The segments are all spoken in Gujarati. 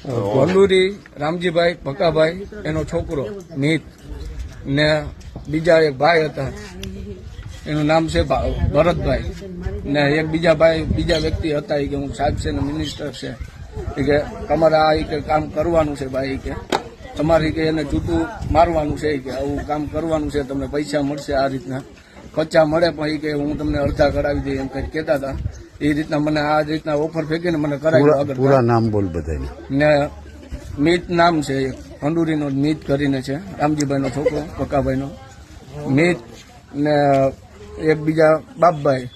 ભંડુરી રામજીભાઈ ભકાભાઈ એનો છોકરો નીત ને બીજા એક ભાઈ હતા એનું નામ છે ભરતભાઈ ને એક બીજા વ્યક્તિ હતા કે હું સાહેબ છે ને મિનિસ્ટર છે કે તમારે આ કે કામ કરવાનું છે ભાઈ કે તમારી કે એને જૂતું મારવાનું છે કે આવું કામ કરવાનું છે તમને પૈસા મળશે આ રીતના કચ્ચા મળે પણ કે હું તમને અડધા કરાવી દઈ એમ કઈ કહેતા હતા એ રીતના મને આ રીતના ઓફર ફેંકીને મને કરાવ્યું આગળ પૂરા નામ બોલ બધા ને મીત નામ છે એક ભંડુરીનો મીત કરીને છે રામજીભાઈનો છોકરો ભકાભાઈનો મીત ને એક બીજા બાપભાઈ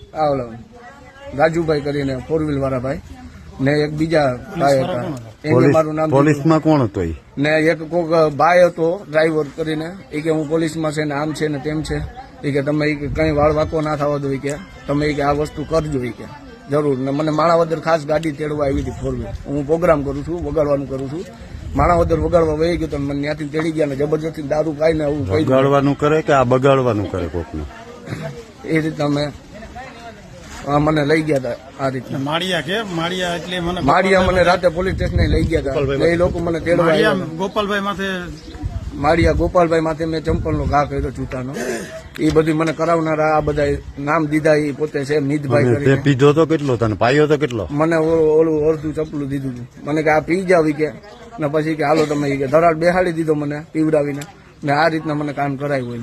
રાજુભાઈ કરીને 4 વ્હીલ વાળા ભાઈ ને એક બીજા ભાઈ હતા એને મારું નામ પોલીસમાં કોણ હતો ને એક કોક ભાઈ હતો ડ્રાઈવર કરીને એ કે હું પોલીસમાં છે ને આમ છે ને તેમ છે એ કે તમે કઈ વાળ વાકો ના થવા દો કે તમે કે આ વસ્તુ કરજો કે જરૂર ને મને માણાવદર ખાસ ગાડી તેડવા આવી હતી 4 વ્હીલ હું પ્રોગ્રામ કરું છું વગાડવાનું કરું છું માણાવદર વગાડવા વહી ગયો તો મને ત્યાંથી તેડી ગયા ને જબરજસ્તી દારૂ પાઈને આવું વગાડવાનું કરે કે આ બગાડવાનું કરે કોકને એ રીતના મેં મને લઈ ગયા હતા આ રીતના માળિયા મને રાતે પોલીસ સ્ટેશન લઈ ગયા હતા એ લોકો મને તેડવા ગોપાલભાઈ માથે મેં ચંપલનો ઘા કર્યો જૂતાનો એ બધી મને કરાવનારા આ બધા નામ દીધા એ પોતે છે મીતભાઈ કરીને પીધો તો કેટલો તને પાયો તો કેટલો મને ઓલું અડધું ચપલું દીધું હતું મને કે આ પી જાવ કે ને પછી કે હાલો તમે કે ધરાડ બેહાડી દીધો મને પીવડાવીને ને આ રીતના મને કામ કરાવ્યું હોય